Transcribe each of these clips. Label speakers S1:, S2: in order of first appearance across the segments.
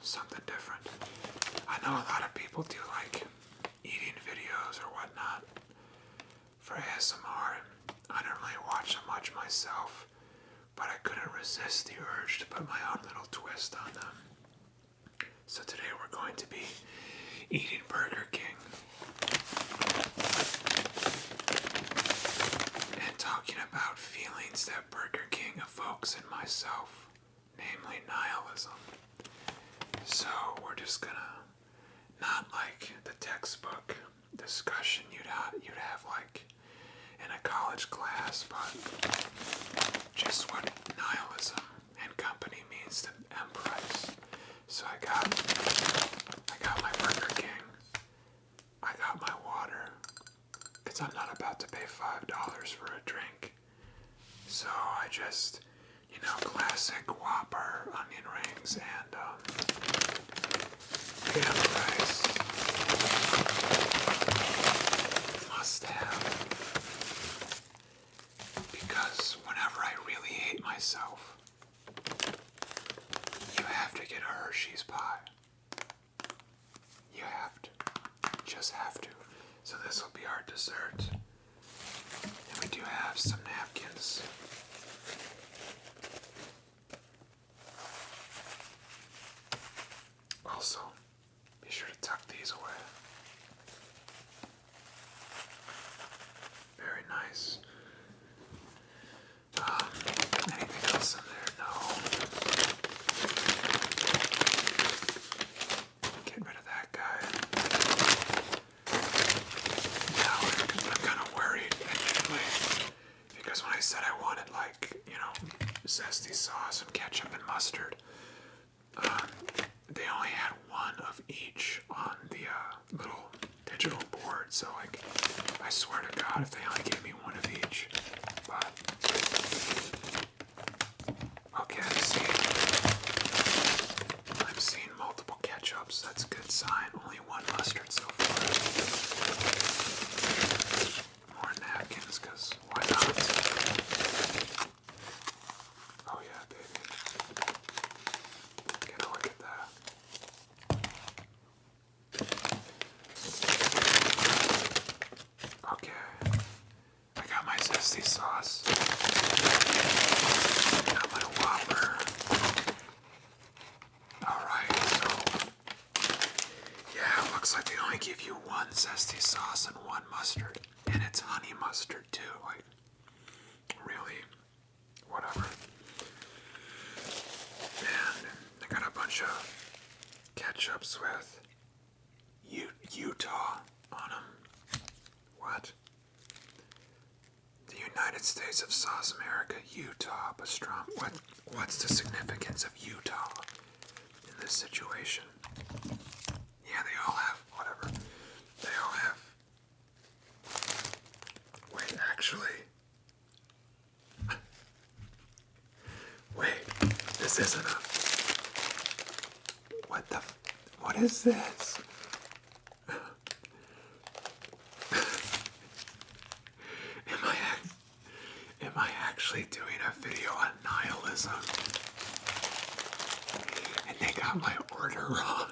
S1: something different. I know a lot of people do like eating videos or whatnot for ASMR. I don't really watch so much myself, but I couldn't resist the urge to put my own little twist on them. So today we're going to be eating Burger King and talking about feelings that Burger King evokes in myself, namely nihilism. So we're just gonna, not like the textbook discussion you'd have like in a college class, but just what nihilism and company means to Emprise. So I got my Burger King, I got my water, because I'm not about to pay $5 for a drink. So I just, classic Whopper, onion rings, and Emprise must have. Because whenever I really hate myself, you have to get a Hershey's pie. You have to. Just have to. So this will be our dessert. And we do have some napkins. Also, be sure to tuck these away. Very nice. Anything else in there? No. Get rid of that guy. Now I'm kind of worried, actually, because when I said I wanted, zesty sauce and ketchup and mustard, they only had one of each on the little digital board, so I swear to God, if they only gave me one of each. But okay, I'm seeing multiple ketchups. That's a good sign. Only one mustard so far. More napkins, because why not? Oh yeah, baby. Get a look at that. Okay. I got my zesty sauce. Got my Whopper. Alright, so yeah, it looks like they only give you one zesty sauce and one mustard. And it's honey mustard too, really, whatever. And I got a bunch of ketchups with Utah on them. What? The United States of South America, Utah, Pastrami. What's the significance of Utah in this situation? Yeah, they all have, whatever. They all have. Wait, actually. Wait, this isn't a. What is this? Am I actually doing a video on nihilism? And they got my order wrong.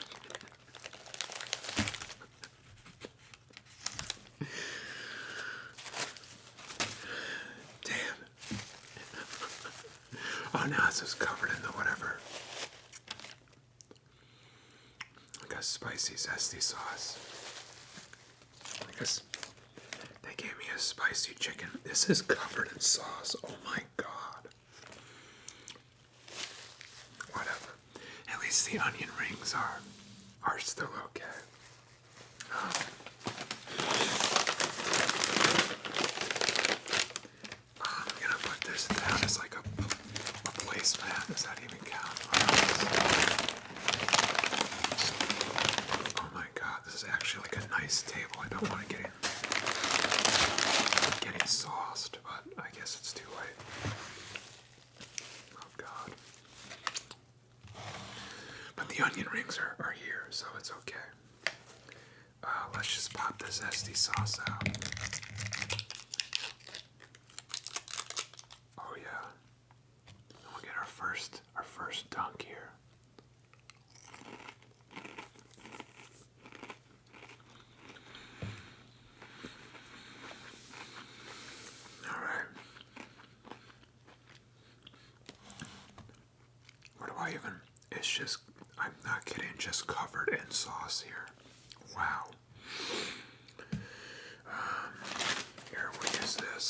S1: Damn. Oh, now it's just covered in the whatever. Like a spicy zesty sauce. I guess they gave me a spicy chicken. This is covered in sauce. Oh my God. Whatever. At least the onion rings are still okay. I'm gonna put this down as like a placemat. Does that even count? Oh my God, this is actually like a nice table. I don't want to get sauced, but I guess it's too late. Oh God. But the onion rings are here, so it's okay. Let's just pop the zesty sauce out. Oh yeah. And we'll get our first dunk here. I'm not kidding, just covered in sauce here. Wow. Here, what is this?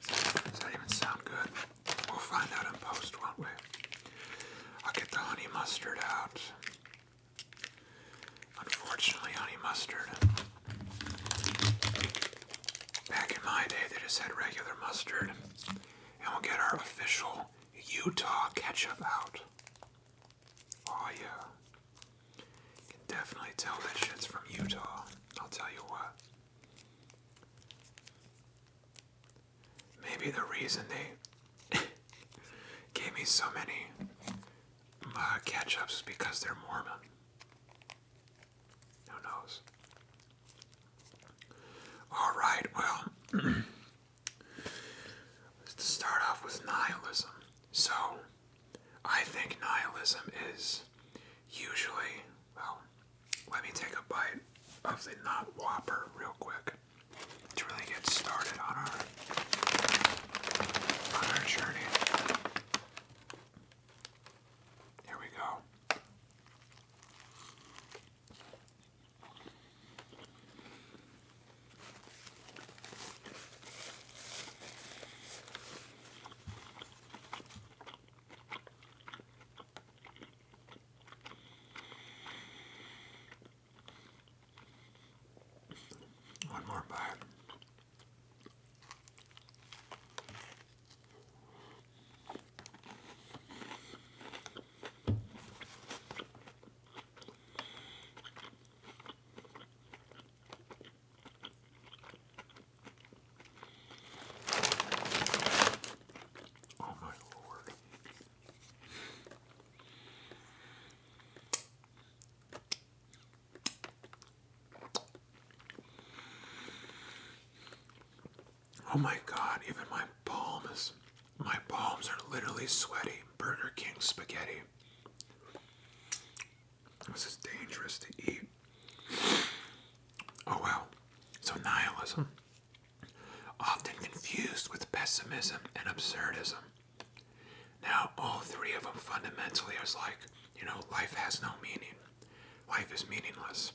S1: Does that even sound good? We'll find out in post, won't we? I'll get the honey mustard out. Unfortunately, honey mustard. Back in my day, they just had regular mustard. And we'll get our official Utah ketchup out. Oh yeah. You can definitely tell that shit's from Utah. I'll tell you what. Maybe the reason they gave me so many ketchups is because they're Mormon. Who knows? Alright, well, let's start off with nihilism. So, I think nihilism is usually, well, let me take a bite of the not Whopper real quick to really get started on our journey. Here we go. One more bite. Oh my Lord. Oh my God, even my palms are literally sweaty. Burger King spaghetti. This is dangerous to eat. Oh well. So nihilism, often confused with pessimism and absurdism. Now, all three of them fundamentally is like, life has no meaning. Life is meaningless.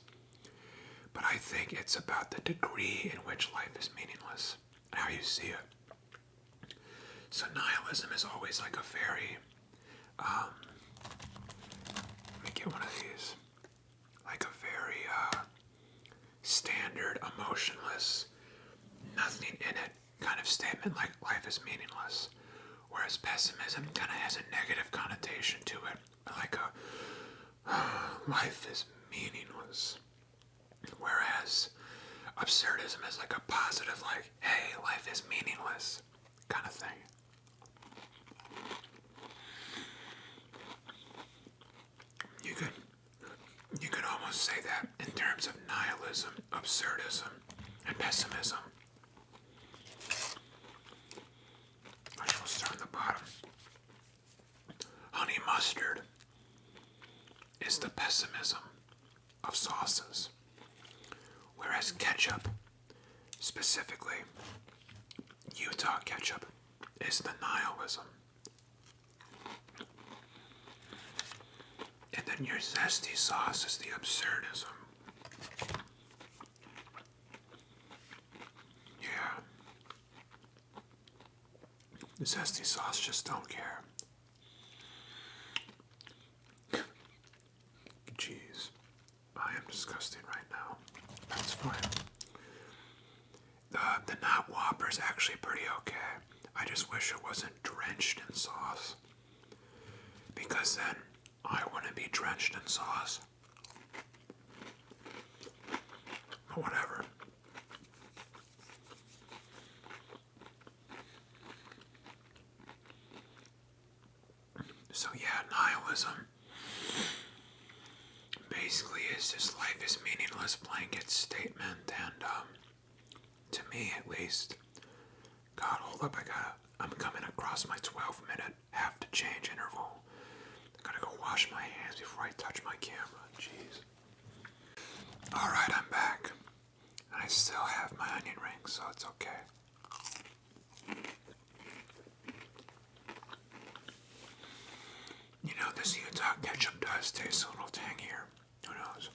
S1: But I think it's about the degree in which life is meaningless and how you see it. So nihilism is always like a very, let me get one of these, like a very standard, emotionless, nothing in it kind of statement, like life is meaningless. Whereas pessimism kind of has a negative connotation to it, like life is meaningless. Whereas absurdism is like a positive, like, hey, life is meaningless kind of thing. You could almost say that in terms of nihilism, absurdism, and pessimism. Actually, we'll start on the bottom. Honey mustard is the pessimism of sauces, whereas ketchup, specifically Utah ketchup, is the nihilism. And then your zesty sauce is the absurdism. Yeah. The zesty sauce just don't care. Jeez. I am disgusting right now. That's fine. The not Whopper is actually pretty okay. I just wish it wasn't drenched in sauce. Because then I wouldn't be drenched in sauce. But whatever. So yeah, nihilism basically is just life is meaningless blanket statement, and to me at least, God, hold up, I'm coming across my 12-minute have to change interval. I gotta go wash my hands before I touch my camera. Jeez. Alright, I'm back. And I still have my onion rings, so it's okay. You know, this Utah ketchup does taste a little tangier. Who knows?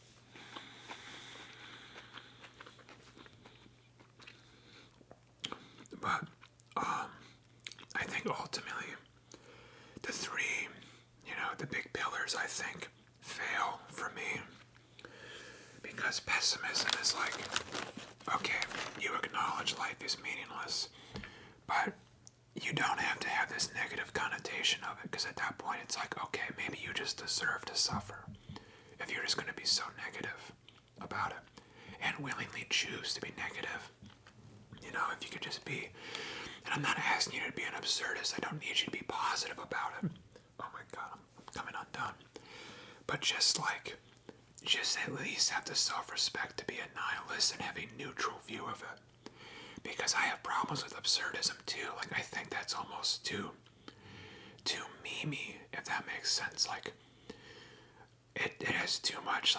S1: But, I think ultimately, the three, the big pillars, I think, fail for me. Because pessimism is like, okay, you acknowledge life is meaningless, but you don't have to have this negative connotation of it, because at that point it's like, okay, maybe you just deserve to suffer if you're just going to be so negative about it and willingly choose to be negative. If you could just be, and I'm not asking you to be an absurdist, I don't need you to be positive about it. Oh my god, I'm coming undone. But just at least have the self-respect to be a nihilist and have a neutral view of it. Because I have problems with absurdism too. Like, I think that's almost too memey, if that makes sense. Like, it has too much,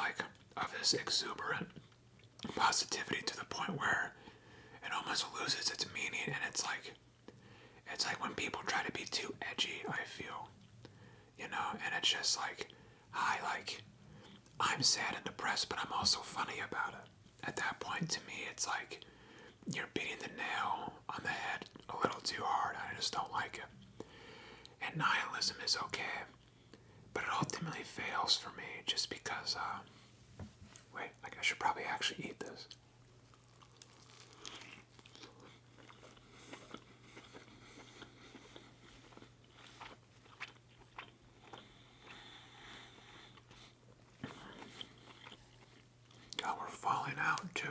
S1: of this exuberant positivity to the point where it almost loses its meaning, and it's like when people try to be too edgy, I feel. And it's just I'm sad and depressed, but I'm also funny about it. At that point, to me, it's like you're beating the nail on the head a little too hard. I just don't like it. And nihilism is okay, but it ultimately fails for me just because, I should probably actually eat this. God, we're falling out too.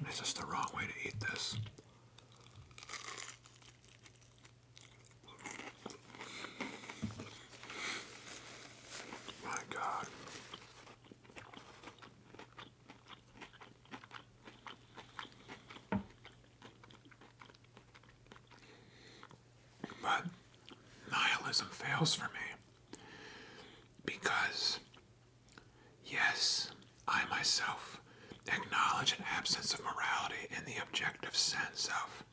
S1: This is the wrong way to eat this. My God. But nihilism fails for me because, yes, I myself acknowledge an absence of morality in the objective sense of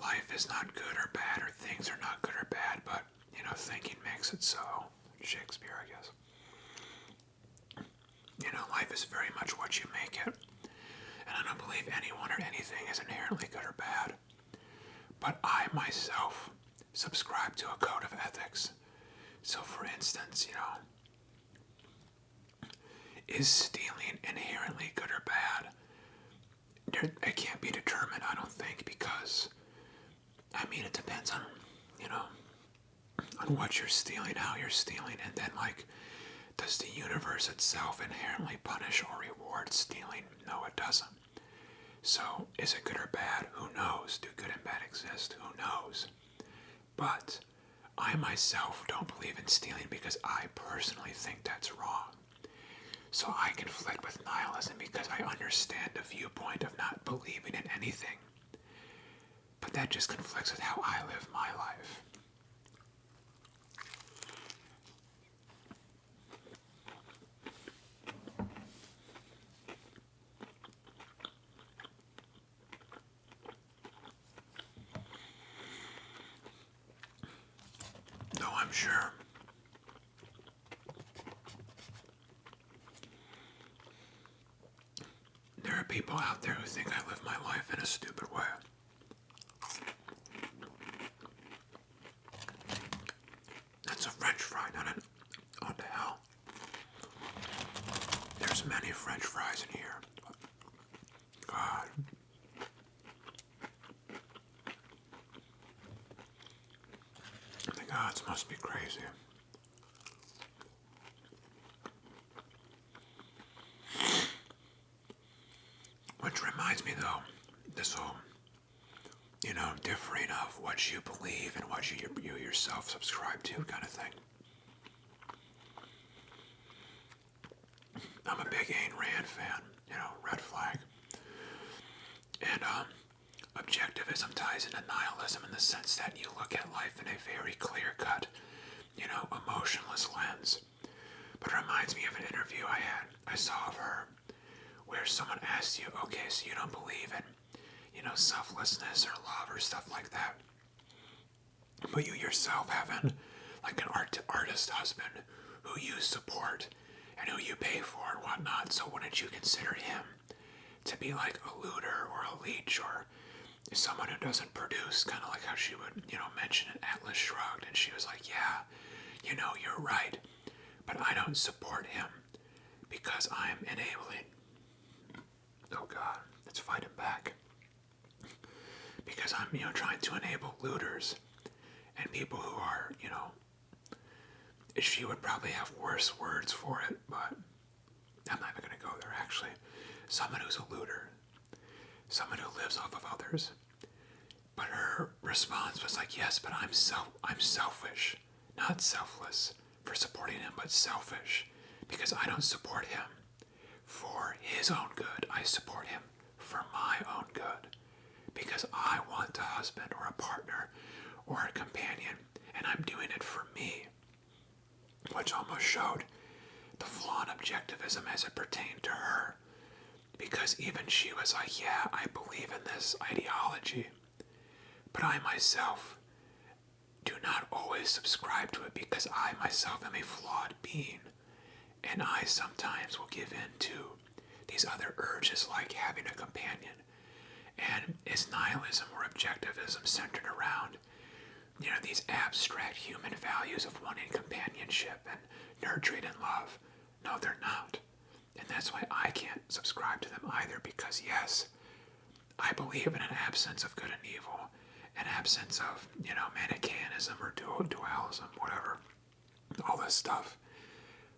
S1: life is not good or bad, or things are not good or bad, but, thinking makes it so. Shakespeare, I guess. Life is very much what you make it. And I don't believe anyone or anything is inherently good or bad. But I myself subscribe to a code of ethics. So, for instance, is stealing inherently good or bad? It can't be determined, I don't think, because, it depends on, on what you're stealing, how you're stealing, and then, does the universe itself inherently punish or reward stealing? No, it doesn't. So, is it good or bad? Who knows? Do good and bad exist? Who knows? But I myself don't believe in stealing because I personally think that's wrong. So I conflict with nihilism because I understand the viewpoint of not believing in anything. But that just conflicts with how I live my life. No, I'm sure. There are people out there who think I live my life in a stupid way. That's a French fry, not an... What the hell? There's many French fries in here. God. The gods must be crazy. Which reminds me, though, this whole, differing of what you believe and what you yourself subscribe to kind of thing. I'm a big Ayn Rand fan, red flag. And objectivism ties into nihilism in the sense that you look at life in a very clear-cut, emotionless lens. But it reminds me of an interview I saw of her, where someone asked you, okay, so you don't believe in, selflessness or love or stuff like that. But you yourself having like an artist husband who you support and who you pay for and whatnot, so wouldn't you consider him to be like a looter or a leech or someone who doesn't produce, kind of like how she would, mention it, Atlas Shrugged, and she was like, yeah, you're right, but I don't support him because I'm enabling. Oh God, let's fight him back. Because I'm, trying to enable looters and people who are, she would probably have worse words for it, but I'm not even going to go there actually. Someone who's a looter, someone who lives off of others. But her response was like, yes, but I'm selfish, not selfless for supporting him, but selfish because I don't support him for his own good. I support him for my own good because I want a husband or a partner or a companion, and I'm doing it for me, which almost showed the flaw in objectivism as it pertained to her, because even she was like, yeah, I believe in this ideology, but I myself do not always subscribe to it because I myself am a flawed being, and I sometimes will give in to these other urges like having a companion. And is nihilism or objectivism centered around, these abstract human values of wanting companionship and nurturing and love? No, they're not. And that's why I can't subscribe to them either, because yes, I believe in an absence of good and evil, an absence of, Manichaeanism or dualism, whatever, all this stuff.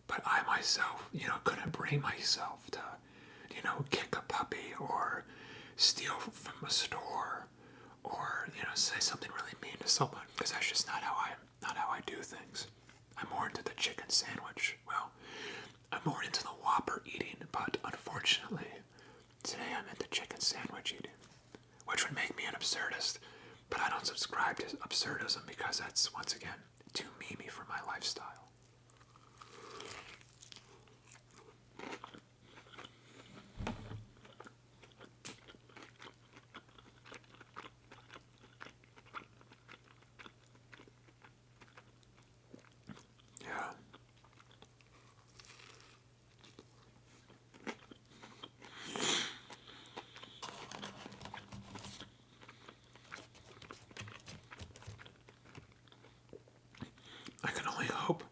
S1: But I myself, couldn't bring myself to, kick a puppy or steal from a store or, say something really mean to someone, because that's just not how I do things. I'm more into the chicken sandwich. Well, I'm more into the Whopper eating, but unfortunately, today I'm into chicken sandwich eating, which would make me an absurdist, but I don't subscribe to absurdism because that's, once again, too memey for my lifestyle. I can only hope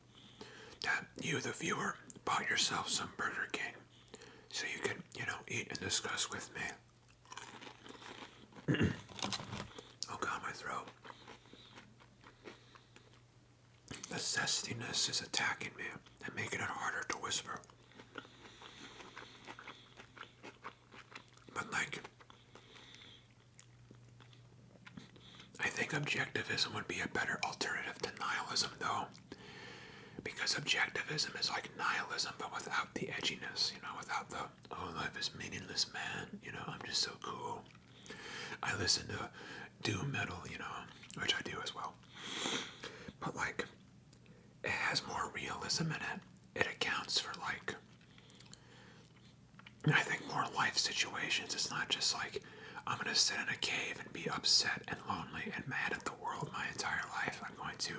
S1: that you, the viewer, bought yourself some Burger King so you can, eat and discuss with me. Oh God, my throat. The zestiness is attacking me and making it harder to whisper. But I think objectivism would be a better alternative to nihilism, though, because objectivism is like nihilism, but without the edginess, without the, oh, life is meaningless, man, I'm just so cool. I listen to doom metal, which I do as well. But it has more realism in it. It accounts for I think more life situations. It's not just I'm going to sit in a cave and be upset and lonely and mad at the world my entire life. I'm going to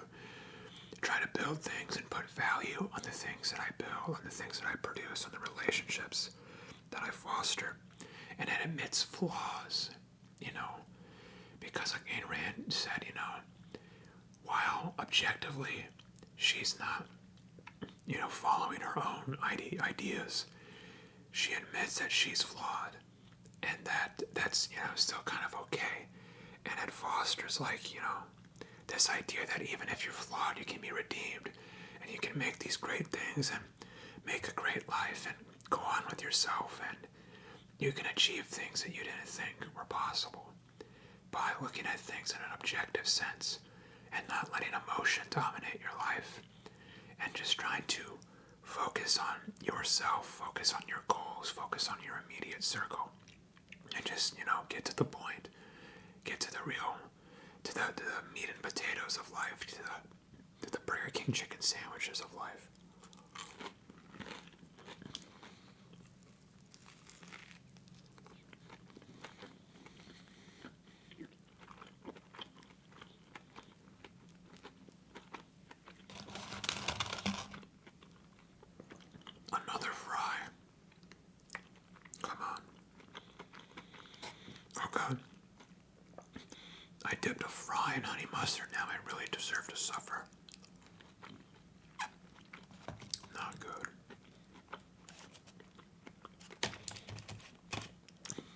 S1: try to build things and put value on the things that I build, on the things that I produce, on the relationships that I foster. And it admits flaws, because like Ayn Rand said, while objectively she's not, following her own ideas, she admits that she's flawed, and that's still kind of okay. And it fosters this idea that even if you're flawed, you can be redeemed, and you can make these great things and make a great life and go on with yourself, and you can achieve things that you didn't think were possible by looking at things in an objective sense and not letting emotion dominate your life, and just trying to focus on yourself, focus on your goals, focus on your immediate circle, and just, get to the point, get to the real, to the meat and potatoes of life, to the Burger King chicken sandwiches of life. God. I dipped a fry in honey mustard. Now I really deserve to suffer. Not good.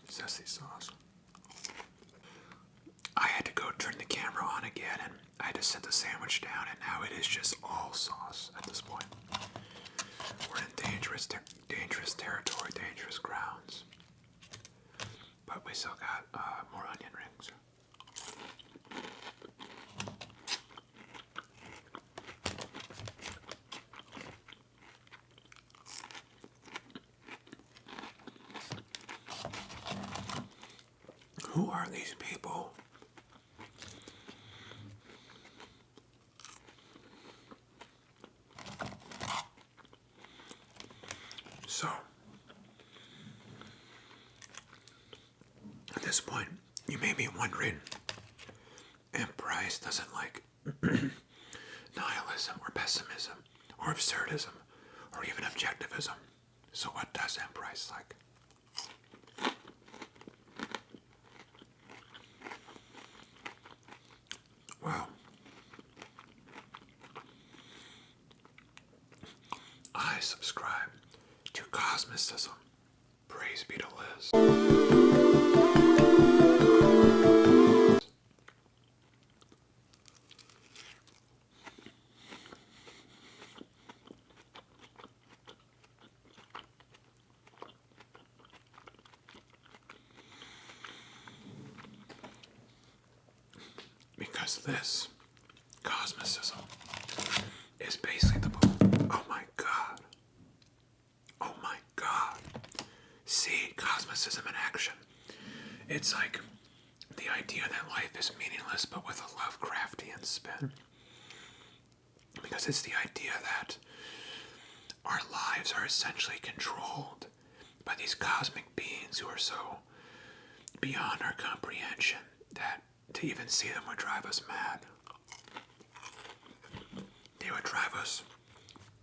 S1: Zesty sauce. I had to go turn the camera on again, and I had to set the sandwich down, and now it is just all sauce at this point. We're in dangerous territory, dangerous grounds. But we still got more onion rings. Who are these people? So, at this point, you may be wondering, and Price doesn't like nihilism or pessimism or absurdism or even objectivism. So what does M. Price like? Well, I subscribe to Cosmicism. Praise be to Liz. Because this Cosmicism is basically the book. Oh my God. Oh my God. See Cosmicism in action. It's like the idea that life is meaningless but with a Lovecraftian spin. Because it's the idea that our lives are essentially controlled by these cosmic beings who are so beyond our comprehension that to even see them would drive us mad. They would drive us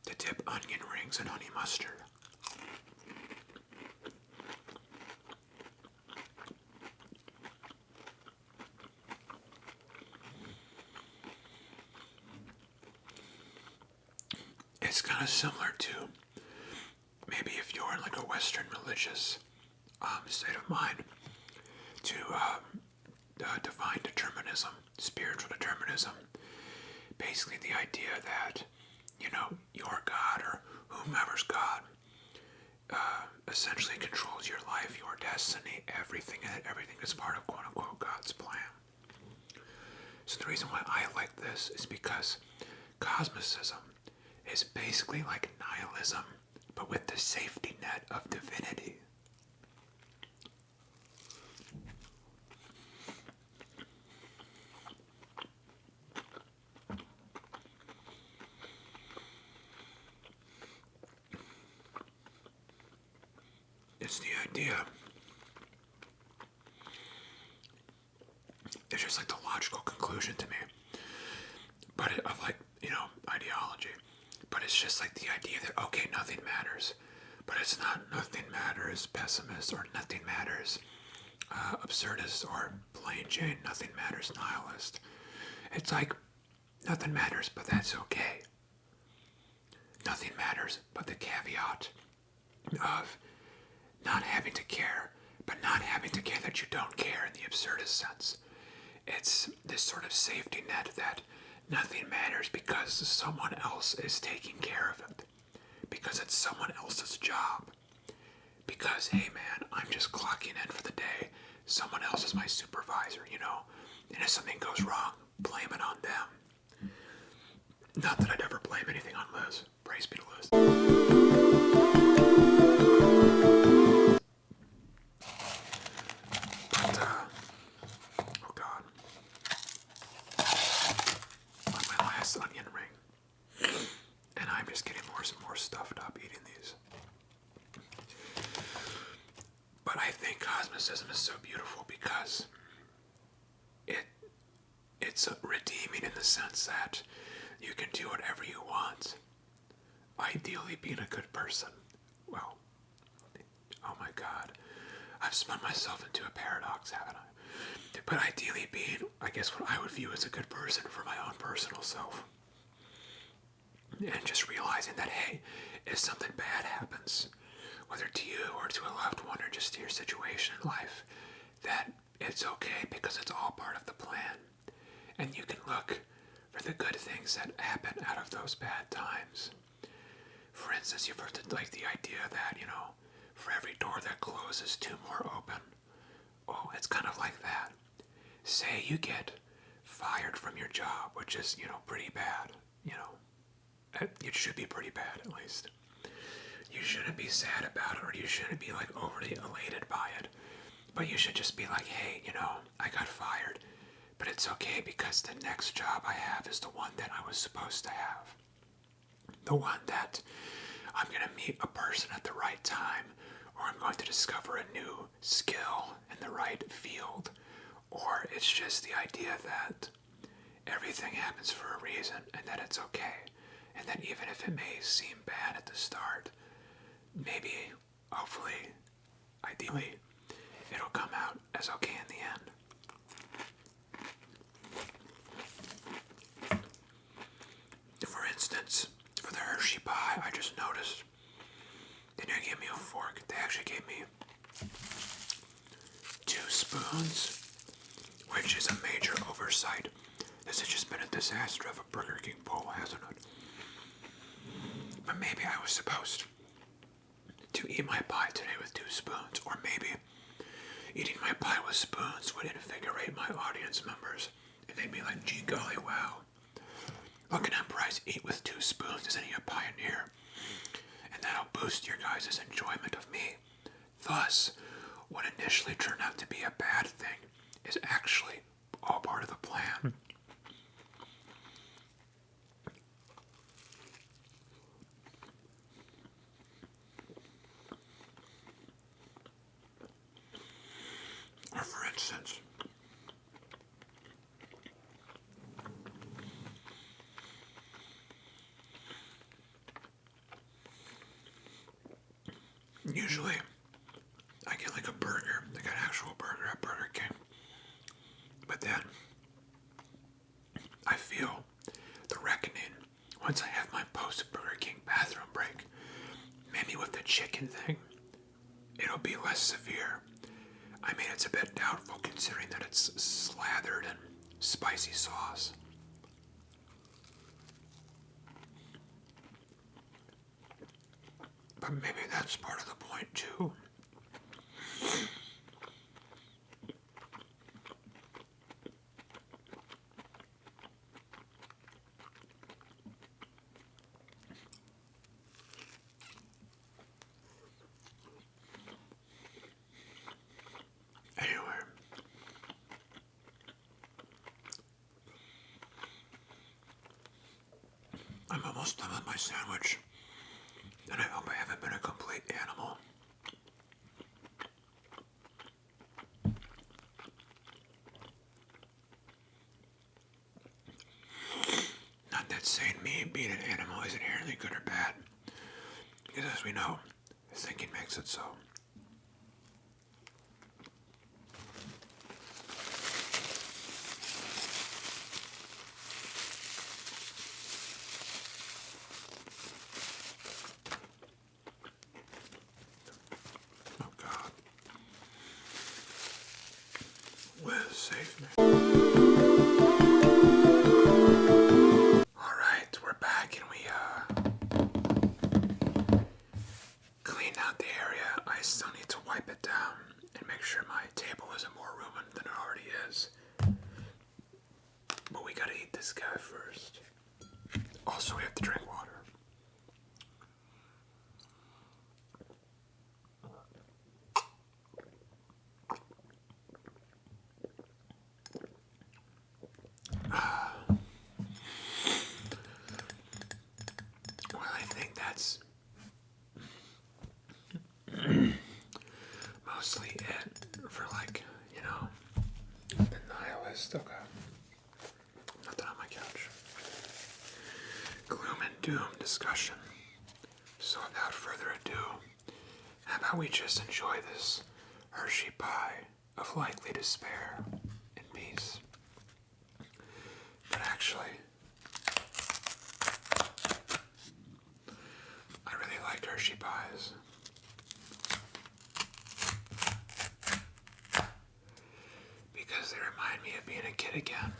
S1: to dip onion rings in honey mustard. It's kind of similar to maybe if you're in like a Western religious state of mind to divine determinism, spiritual determinism. Basically the idea that, you know, your God or whomever's God essentially controls your life, your destiny, everything is part of quote-unquote God's plan. So the reason why I like this is because Cosmicism is basically like nihilism, but with the safety net of divinity. It's the idea. It's just like the logical conclusion to me. But of like, you know, ideology. But it's just like the idea that, okay, nothing matters. But it's not nothing matters pessimist or nothing matters absurdist or plain Jane, nothing matters nihilist. It's like nothing matters, but that's okay. Nothing matters but the caveat of not having to care, but not having to care that you don't care in the absurdist sense. It's this sort of safety net that nothing matters because someone else is taking care of it. Because it's someone else's job. Because, hey man, I'm just clocking in for the day. Someone else is my supervisor, you know. And if something goes wrong, blame it on them. Not that I'd ever blame anything on Liz. Praise be to Liz. But, oh God. On my last onion ring. And I'm just getting more stuffed up eating these. But I think Cosmicism is so beautiful because it's redeeming in the sense that you can do whatever you want. Ideally being a good person. Well, oh my God. I've spun myself into a paradox, haven't I? But ideally being, I guess, what I would view as a good person for my own personal self. And just realizing that, hey, if something bad happens, whether to you or to a loved one or just to your situation in life, that it's okay because it's all part of the plan. And you can look for the good things that happen out of those bad times. For instance, you've heard the idea that, for every door that closes, two more open. Well, it's kind of like that. Say you get fired from your job, which is, pretty bad. It should be pretty bad, at least. You shouldn't be sad about it, or you shouldn't be, overly elated by it. But you should just be like, hey, I got fired. But it's okay because the next job I have is the one that I was supposed to have. The one that I'm going to meet a person at the right time, or I'm going to discover a new skill in the right field, or it's just the idea that everything happens for a reason and that it's okay, and that even if it may seem bad at the start, maybe, hopefully, ideally, it'll come out as okay in the end. For instance, for the Hershey pie, I just noticed they didn't give me a fork. They actually gave me 2 spoons, which is a major oversight. This has just been a disaster of a Burger King bowl, hasn't it? But maybe I was supposed to eat my pie today with 2 spoons, or maybe eating my pie with spoons would invigorate my audience members, and they'd be like, gee golly, wow. Look at him, Bryce, eat with 2 spoons, isn't he a pioneer? And that'll boost your guys' enjoyment of me. Thus, what initially turned out to be a bad thing is actually all part of the plan. Or for instance, usually I get a burger, an actual burger at Burger King. But then I feel the reckoning once I have my post-Burger King bathroom break. Maybe with the chicken thing, it'll be less severe. I mean, it's a bit doubtful considering that it's slathered in spicy sauce. But maybe that's part of the point too. Anyway, I'm almost done with my sandwich, and I hope I haven't been a complete animal. Not that saying me being an animal is inherently good or bad, because as we know, thinking makes it so. Save me. Alright, we're back and we cleaned out the area. I still need to wipe it down and make sure my table isn't more ruined than it already is. But we gotta eat this guy first. Also, we have to drink water. Mostly it for the nihilist. Okay. Nothing on my couch. Gloom and doom discussion. So without further ado, how about we just enjoy this Hershey pie of likely despair and peace. But actually, I really like Hershey pies. Because they remind me of being a kid again.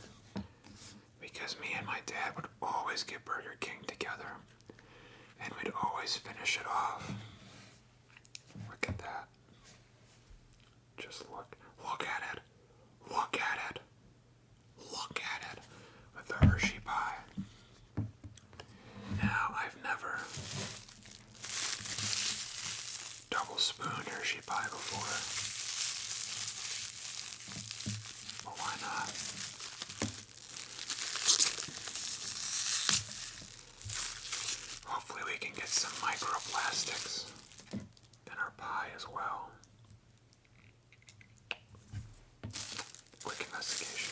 S1: Because me and my dad would always get Burger King together. And we'd always finish it off. Look at that. Just look at it. Look at it. Look at it. With the Hershey pie. Now, I've never double spooned Hershey pie before. But why not? Hopefully we can get some microplastics in our pie as well. Quick investigation.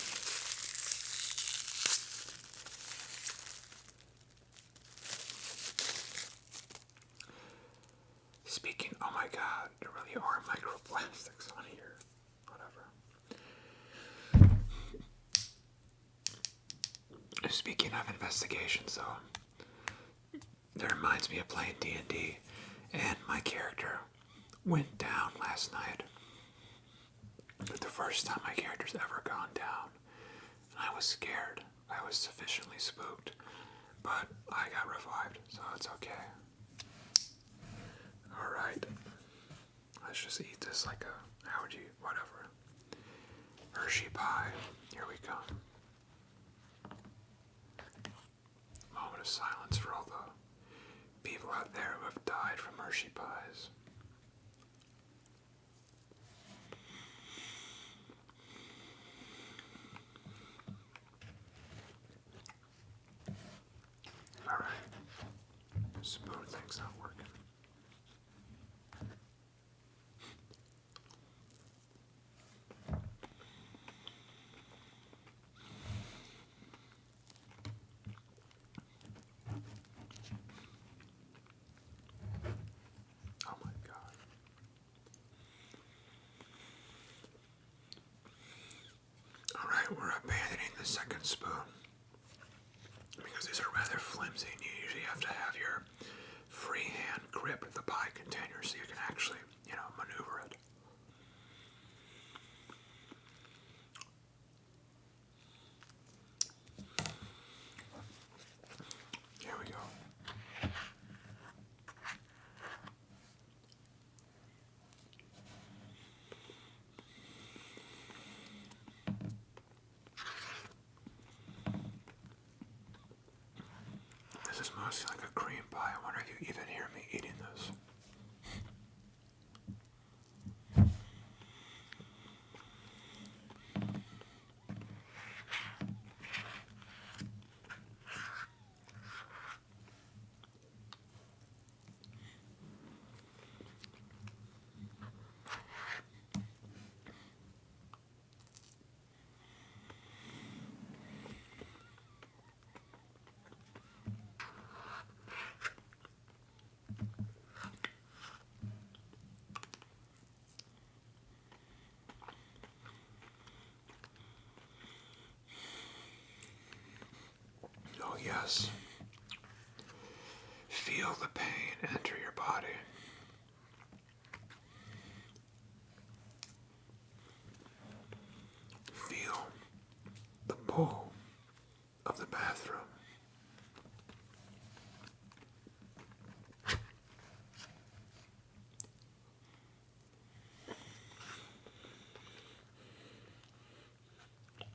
S1: Speaking, oh my god, there really are microplastics on here. Whatever. Speaking of investigations, though, that reminds me of playing D&D, and my character went down last night. The first time my character's ever gone down. And I was scared. I was sufficiently spooked. But I got revived, so it's okay. Alright. Let's just eat this like a, how would you, whatever. Hershey pie. Here we come. Moment of silence for all the people out there who have died from Hershey pies. Alright. Spoon thing's not working. Oh my god. Alright, we're abandoning the second spoon. Because these are rather flimsy and you usually have to have your free hand grip the pie container so you can actually, maneuver it. Here we go. This is mostly like a cream pie. I wonder if you even hear me eating this. Oh yes. Feel the pain enter your body. Feel the pull of the bathroom.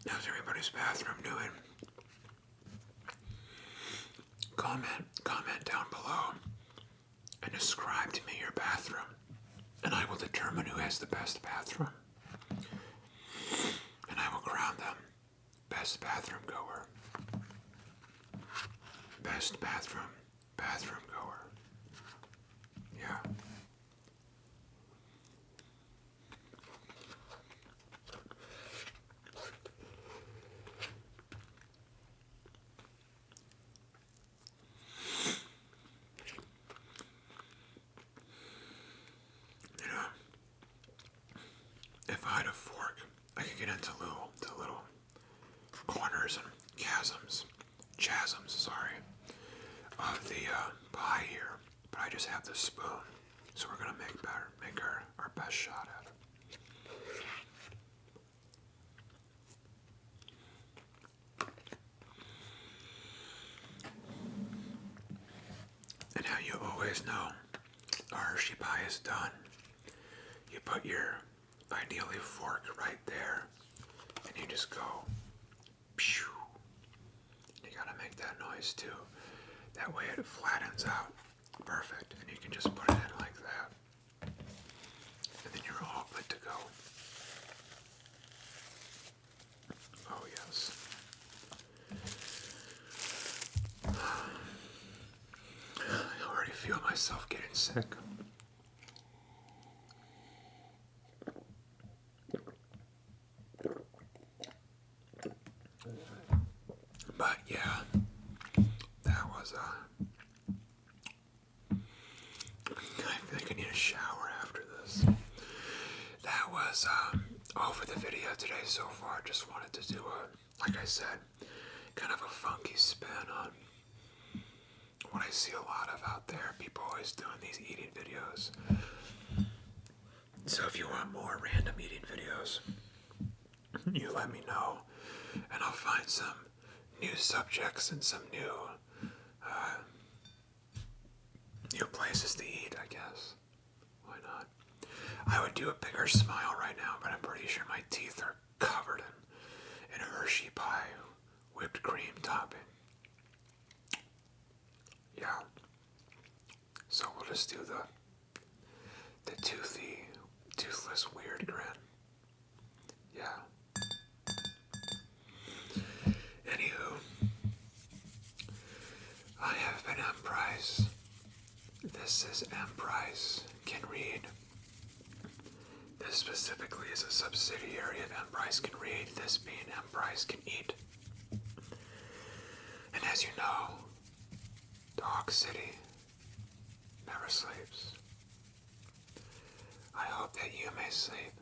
S1: How's everybody's bathroom doing? Comment down below and describe to me your bathroom, and I will determine who has the best bathroom, and I will crown them best bathroom goer. Best bathroom goer. Yeah. fork, I could get into little corners and chasms, of the pie here. But I just have this spoon, so we're gonna make our best shot at it. And how you always know a Hershey pie is done, you put your ideally fork right there, and you just go, pew. You gotta make that noise too. That way it flattens out. Perfect. And you can just put it in like that. And then you're all good to go. Oh yes. I already feel myself getting sick. But yeah, that was I feel like I need a shower after this. That was all for the video today so far. Just wanted to do like I said, kind of a funky spin on what I see a lot of out there. People always doing these eating videos. So if you want more random eating videos, you let me know, and I'll find some new subjects and some new places to eat, I guess. Why not? I would do a bigger smile right now, but I'm pretty sure my teeth are covered in Hershey pie whipped cream topping. Yeah. So we'll just do the toothless weird grin. Yeah. Anywho, I have been M. Price. This is M. Price Can Read. This specifically is a subsidiary of M. Price Can Read, this being M. Price Can Eat. And as you know, Dog City never sleeps. I hope that you may sleep